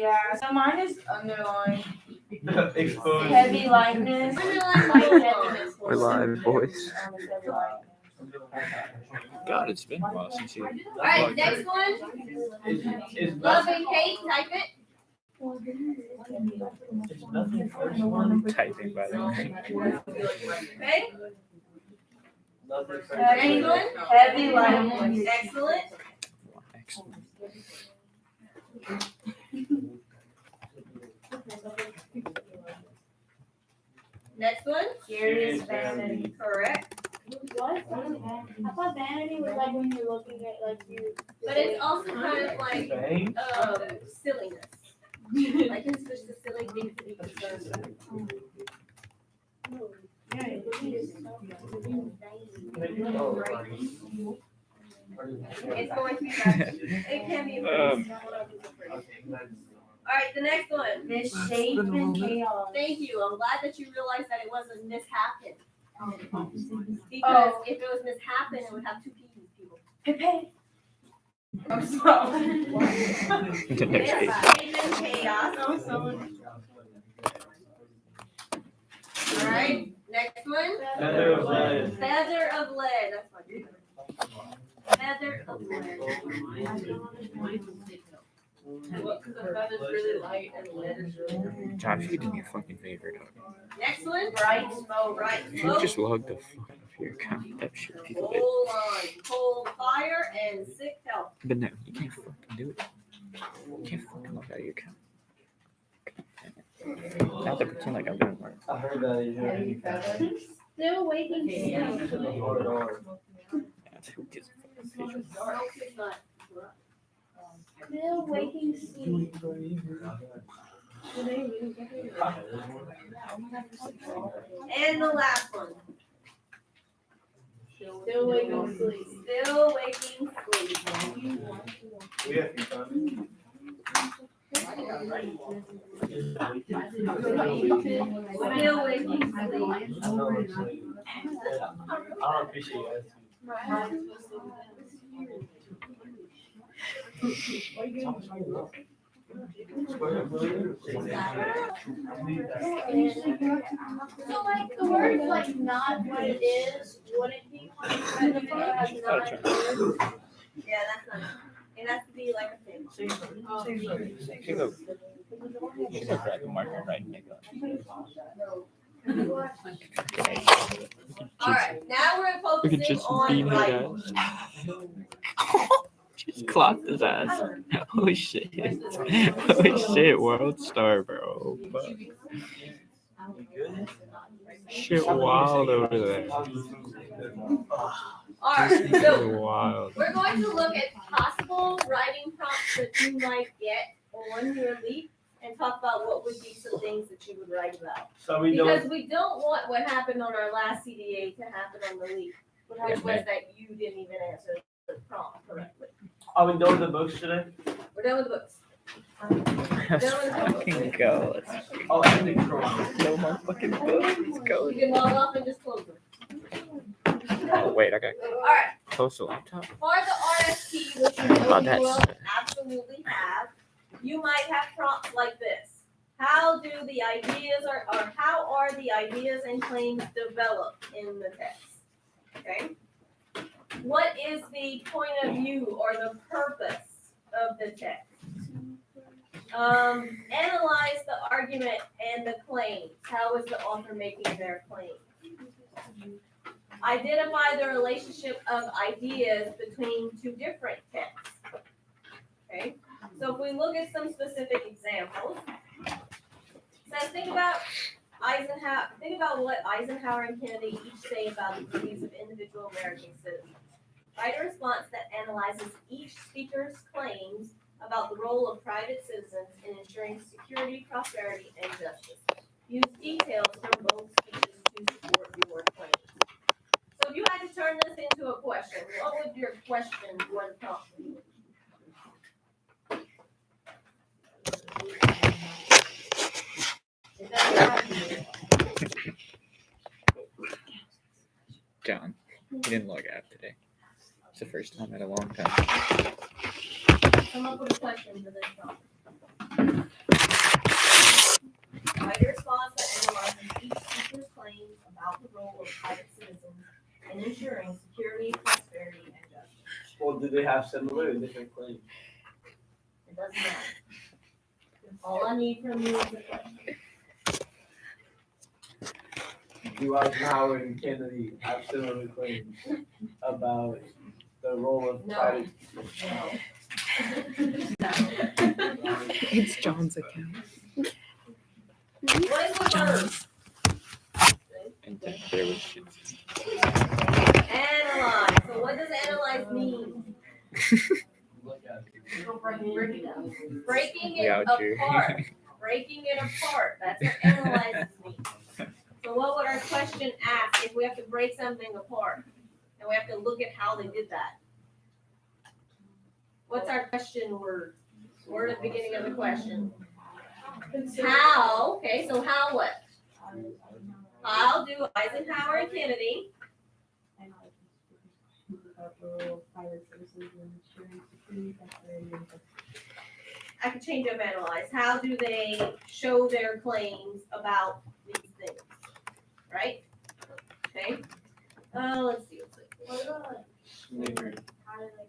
Yeah, so mine is underlined. Exposed. Heavy lightness. Underline Like both. heaviness. We're live, boys. Heavy lightness. God, it's been a while since you. Alright, next one. Is Love and hate, type it. Typing, by the way. Okay. Heavy, heavy lightness. Excellent. Excellent. Next one. Curious vanity. Correct. What? I thought vanity was like when you're looking at like you. But it's also kind of like Bang. silliness. Like it's just a silly thing to be concerned with. It's going to be bad. It can be. Alright, the next one. Misshapen and chaos. Thank you. I'm glad that you realized that it wasn't mishappen. Because Oh. if it was mishappen, it would have two people. Pepe. I'm sorry. The next page. Mishapen chaos. Alright, next one. Feather of lead. Feather of lead. That's fine. Feather of lead. Well, because the feather's really light and lead is really heavy. Josh, you did your fucking favorite. Next one. Bright smoke. Bright If you smoke. just log the fuck off your account, that shit people did. Hold on. Cold fire and sick health. But no, you can't fucking do it. You can't fucking log out of your account. Now they pretend like I'm doing work. I heard that. Heavy feather. Still waiting. Yeah, who gives a fuck? Nope, it's not. Still waking sleep. And the last one. Still waking sleep. Still waking sleep. We have to fun. Still waking sleep. I don't appreciate you guys. So like the word's like not what it is, wouldn't be punishment if it has not. Yeah, that's not. It has to be like a thing. She go grab the marker right and make it. Alright, now we're Look at focusing just on being writing. Just clocked his ass. Holy shit. Holy shit, world star, bro. Fuck. Shit wild over there. Alright, so Wild. we're going to look at possible writing prompts that you might get on your leap and talk about what would be some things that you would write about. So we Because don't. we don't want what happened on our last CDA to happen on the leap, which was that you didn't even answer the prompt correctly. Are we done with the books today? We're done with the books. Let's fucking go. Let's Oh, and the drawing. no more fucking books. Let's go. You can log off and just close them. Oh, wait, I got Alright, close the laptop. for the RFP, which you About know that you will shit. absolutely have, you might have prompts like this. How do the ideas or how are the ideas and claims developed in the text? Okay? What is the point of view or the purpose of the text? Analyze the argument and the claims. How is the author making their claim? Identify the relationship of ideas between two different texts. Okay, so if we look at some specific examples, says think about what Eisenhower and Kennedy each say about the duties of individual American citizens. Write a response that analyzes each speaker's claims about the role of private citizens in ensuring security, prosperity, and justice. Use details from both speeches to support your claims. So if you had to turn this into a question, what would your question one prompt be? John, he didn't log out today. It's the first time in a long time. Come up with a question for this prompt. have similar and different claims. It doesn't matter. All I need from you is a question. Do Eisenhower and Kennedy have similar claims about the role of No. private? It's John's account. What is the verb? And then there was shit. Analyze. So what does analyze mean? Breaking it Gouge you. apart. Breaking it apart. That's what analyze means. So what would our question ask if we have to break something apart? And we have to look at how they did that. What's our question word? Word at the beginning of the question. How, okay, so how what? How do Eisenhower and Kennedy I could change up analyze. How do they show their claims about these things? Right? Okay. Let's see. What about like, Slavery. how do they?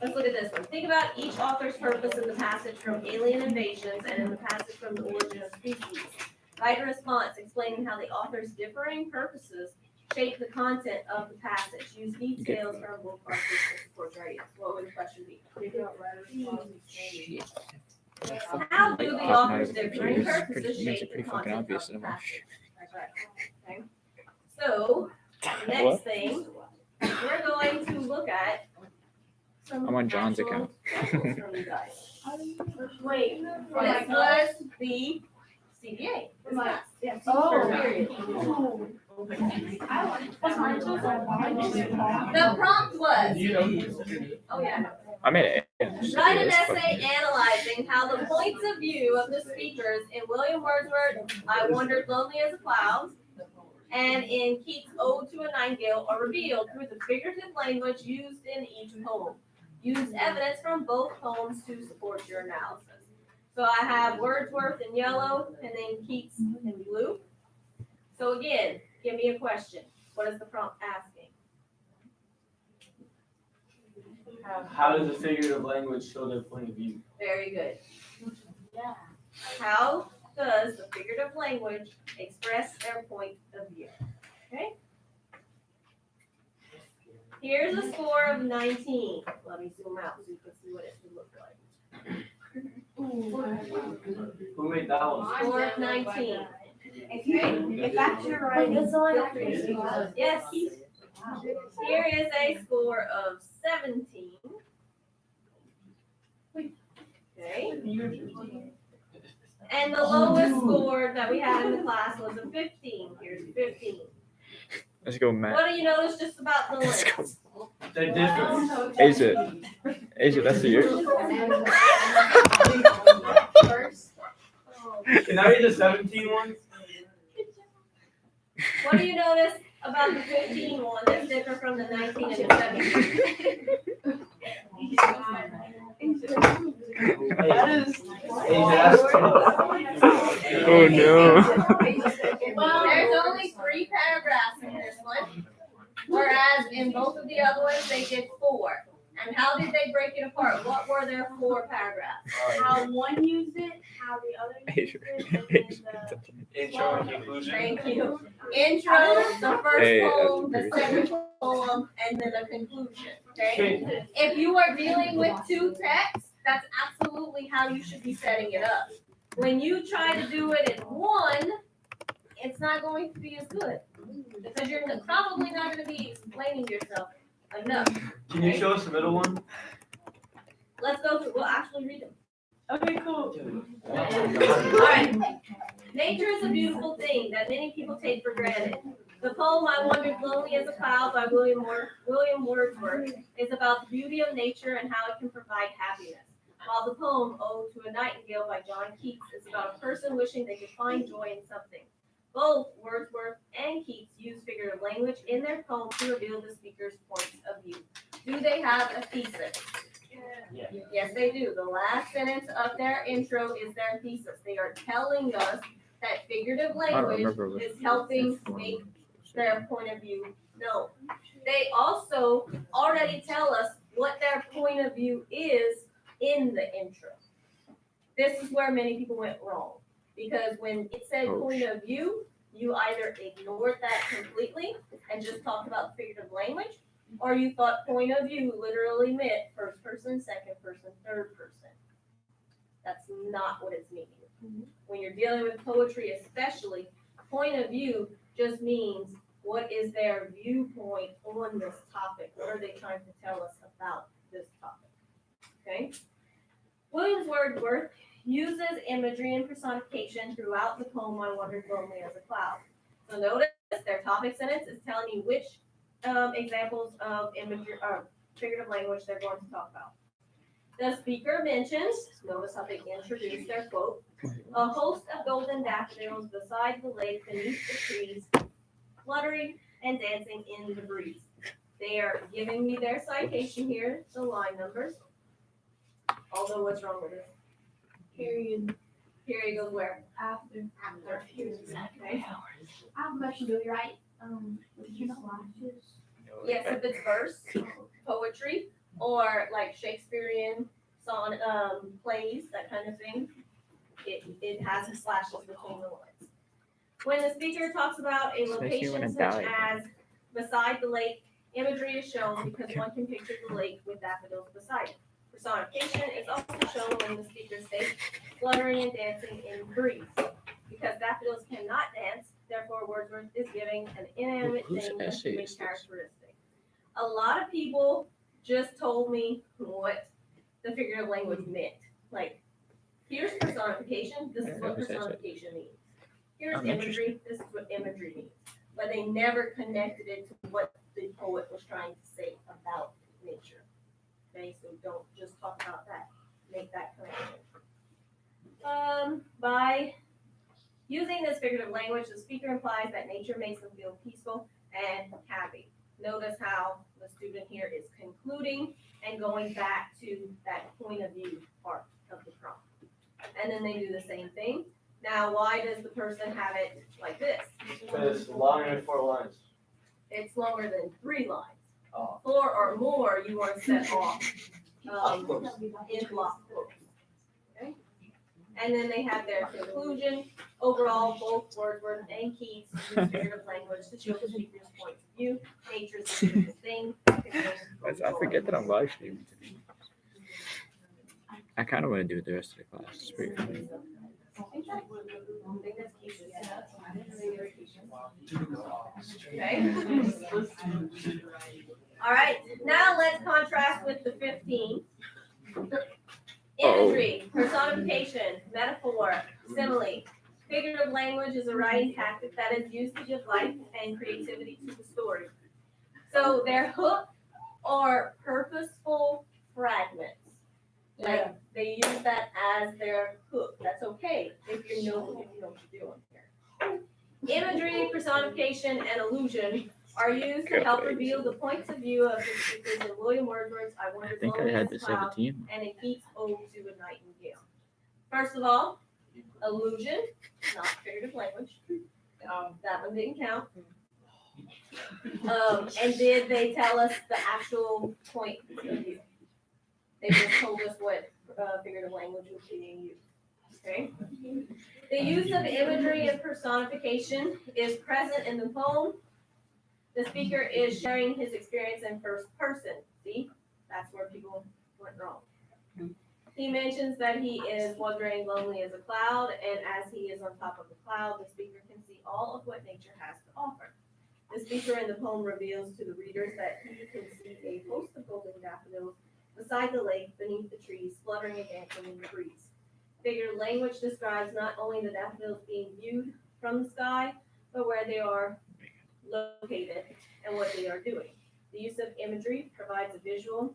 Let's look at this one. Think about each author's purpose in the passage from Alien Invasions and in the passage from The Origin of Species. Write a response explaining how the author's differing purposes shape the content of the passage. Use details from both parts to support your ideas. What would the question be? Shit. How do the Like, author's Off differing Night purposes makes it shape pretty the fucking content obvious of in the a passage? That's right. Okay. So, next What? thing, we're going to look at some I'm on John's actual account. examples from you guys. Wait, This was the CBA. This was- yeah, Oh. period. That's mine too. The prompt was, oh yeah, I made it. Yeah, just write an this essay fucking- analyzing how the points of view of the speakers in William Wordsworth's I Wandered Lonely as a Cloud and in Keats' Ode to a Nightingale are revealed through the figurative language used in each poem. Use evidence from both poems to support your analysis. So I have Wordsworth in yellow and then Keats in blue. So again, give me a question. What is the prompt asking? How does the figurative language show their point of view? Very good. Yeah. How does the figurative language express their point of view? Okay? Here's a score of 19. Let me zoom out so you can see what it should look like. Who made that one? Score of 19. If that's your right, it's all I have to do. Yes. Here is a score of 17. Okay. And the lowest score that we had in the class was a 15. Here's 15. Let's go, Matt. What do you notice just about the Let's go. list? They're different. Asia. Asia, that's yours. Can I read the 17 one? What do you notice about the 15 one that's different from the 19 and the 17? Asia, that's tough. Oh no. There's only 3 paragraphs in this one, whereas in both of the other ones they did 4. And how did they break it apart? What were their 4 paragraphs? How one used it, how the other used it, and then Intro and conclusion. Thank you. Intro, the first Hey, poem, that's the pretty second poem, and then a conclusion. Okay. If you are dealing with 2 texts, that's absolutely how you should be setting it up. When you try to do it in one, it's not going to be as good because you're probably not going to be explaining yourself enough. Can you show us the middle one? Let's go through. We'll actually read them. Okay, cool. All right. Nature is a beautiful thing that many people take for granted. The poem "I Wandered Lonely as a Cloud" by William Wordsworth is about the beauty of nature and how it can provide happiness, while the poem "Ode to a Nightingale" by John Keats is about a person wishing they could find joy in something. Both Wordsworth and Keats use figurative language in their poems to reveal the speaker's points of view. Do they have a thesis? Yeah. Yes, they do. The last sentence of their intro is their thesis. They are telling us that figurative I don't language remember what is helping make their point of view known. They also already tell us what their point of view is in the intro. This is where many people went wrong, because when it said Oh, point of view, you either ignored that completely and just talked about figurative language, or you thought point of view literally meant first person, second person, third person. That's not what it's meaning. When you're dealing with poetry especially, point of view just means what is their viewpoint on this topic? What are they trying to tell us about this topic? Okay? Williams Wordsworth uses imagery and personification throughout the poem I Wandered Lonely as a Cloud. So notice their topic sentence is telling you which examples of imagery or figurative language they're going to talk about. The speaker mentions, notice how they introduce their quote, a host of golden daffodils beside the lake beneath the trees, fluttering and dancing in the breeze. They are giving me their citation here, the line numbers. Although what's wrong with it? Period. Period goes where? After. After. Okay. I have a question, do you write, did you slashes? Yes, if it's verse, poetry, or like Shakespearean song, plays, that kind of thing, it has slashes between the lines. When the speaker talks about a Especially when location it such died. as beside the lake, imagery is shown because one can picture the lake with daffodils beside it. Personification is also shown when the speaker states fluttering and dancing in the breeze. Because daffodils cannot dance, therefore Wordsworth is giving an inanimate Whose thing a essay human is this? characteristic. A lot of people just told me what the figurative language meant. Like, here's personification, this is what personification means. Here's I'm imagery, this is what imagery means. But they never connected it to what the poet was trying to say about nature. Okay, so don't just talk about that, make that connection. By using this figurative language, the speaker implies that nature makes them feel peaceful and happy. Notice how the student here is concluding and going back to that point of view part of the prompt. And then they do the same thing. Now, why does the person have it like this? Because longer than 4 lines. It's longer than 3 lines. Oh. 4 or more, you want to set off in block quotes. Okay? And then they have their conclusion. Overall, both Wordsworth and Keats use figurative language to show the speaker's point of view. Nature is a beautiful thing. I forget that I'm live streaming today. I kind of want to do it the rest of the class. It's pretty funny. Okay. All right, now let's contrast with the 15. Imagery, personification, metaphor, simile. Figurative language is a writing tactic that is used to give life and creativity to the story. So they're hook or purposeful fragments. Like they use that as their hook. That's okay if you know what you're doing here. Imagery, personification, and illusion are used to help reveal the points of view of the speakers in William Wordsworth's I I Wandered think I Lonely had as the a Cloud 17. and in Keats' Ode to a Nightingale. First of all, illusion, not figurative language. That one didn't count. And did they tell us the actual point of view? They just told us what figurative language was being used. Okay? The use of imagery and personification is present in the poem. The speaker is sharing his experience in first person. See? That's where people went wrong. He mentions that he is wandering lonely as a cloud, and as he is on top of the cloud, the speaker can see all of what nature has to offer. The speaker in the poem reveals to the readers that he can see a host of golden daffodils beside the lake, beneath the trees, fluttering and dancing in the breeze. Figurative language describes not only the daffodils being viewed from the sky, but where they are located and what they are doing. The use of imagery provides a visual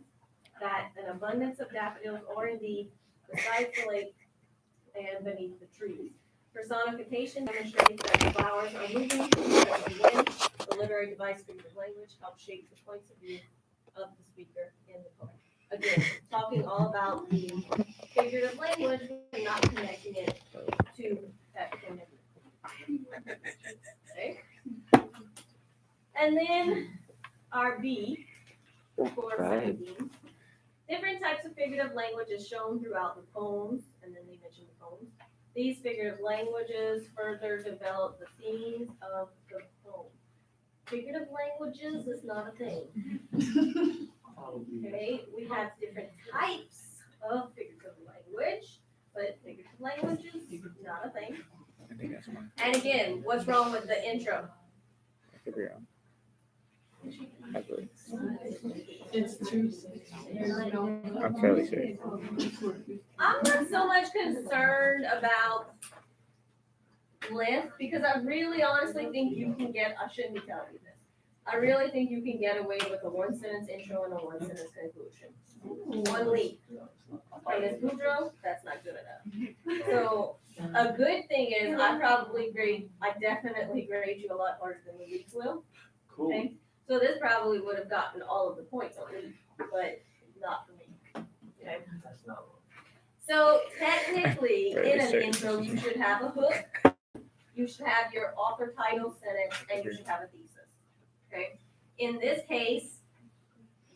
that an abundance of daffodils are indeed beside the lake and beneath the trees. Personification demonstrates that the flowers are moving because of the wind. The literary device figurative language helps shape the points of view of the speaker in the poem. Again, talking all about the figurative language and not connecting it to that point of view. Okay? 4:17. Different types of figurative language is shown throughout the poems, and then they mention the poems. These figurative languages further develop the themes of the poem. Figurative languages is not a thing. Okay, we have different types of figurative language, but figurative language is not a thing. I think that's mine. And again, what's wrong with the intro? I could be wrong. I believe. It's true. I'm fairly sure. I'm not so much concerned about length because I really honestly think you can get, I shouldn't be telling you this. I really think you can get away with a one sentence intro and a one sentence conclusion. One leap. Like Ms. Boudreaux, that's not good enough. So a good thing is I definitely grade you a lot harder than the leaps will. Cool. Okay? So this probably would have gotten all of the points on leap, but not for me. Okay? That's not. So technically, Very in an certain. intro, you should have a hook, you should have your author title sentence, and you should have a thesis. Okay? In this case,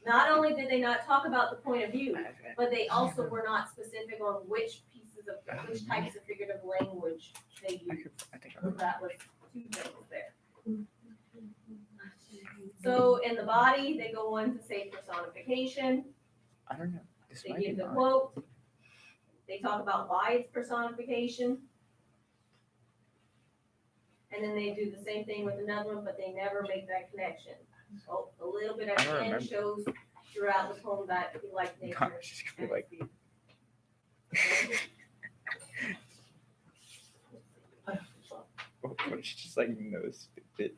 not only did they not talk about the point of view, but they also were not specific on which types of figurative language they used. I think So that was two things there. So in the body, they go on to say personification. I don't know. This They might be give the mine. quote. They talk about why it's personification. And then they do the same thing with another one, but they never make that connection. So a little bit at I the don't end remember. shows throughout the poem that he liked nature. God, she's gonna be like, what if she just like knows it?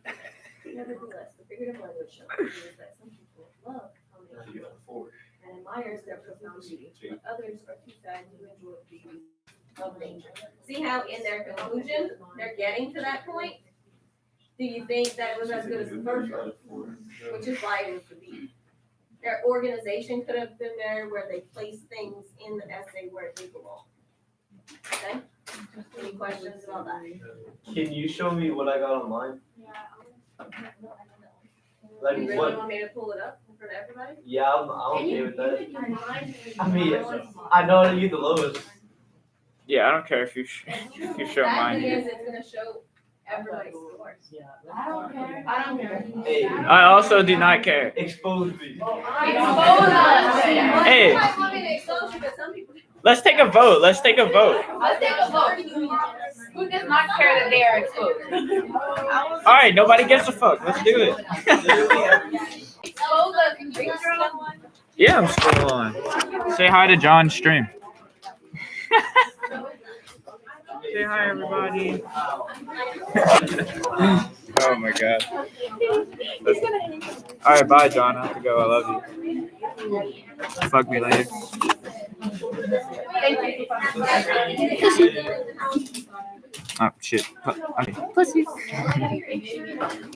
Nevertheless, the figurative language shows that some people love combination and admires their profound beauty, but others are too sad to enjoy the beauty of nature. See how in their conclusion, they're getting to that point? Do you think that it was as good as the first one? Which is why it was the beat. Their organization could have been there where they place things in the essay where they belong. Okay? Any questions about that? Can you show me what I got online? Like You really what? want me to pull it up in front of everybody? Yeah, I'm okay with that. Your mind. I mean, I know you the lowest. Yeah, I don't care if you show Bad thing mine. is it's gonna show everybody's scores. I don't care. I don't care. Hey, I also do not care. expose me. Expose us. Hey. You might want me to expose you, but some people. Let's take a vote. Let's take a vote. Let's take a vote. Who does not care that they are exposed? All right, nobody gives a fuck. Let's do it. Expose us. Yeah, I'm still on. Say hi to John's stream. Say hi, everybody. Oh my god. All right, bye, John. I have to go. I love you. Fuck me later. Oh shit. I mean, pussy.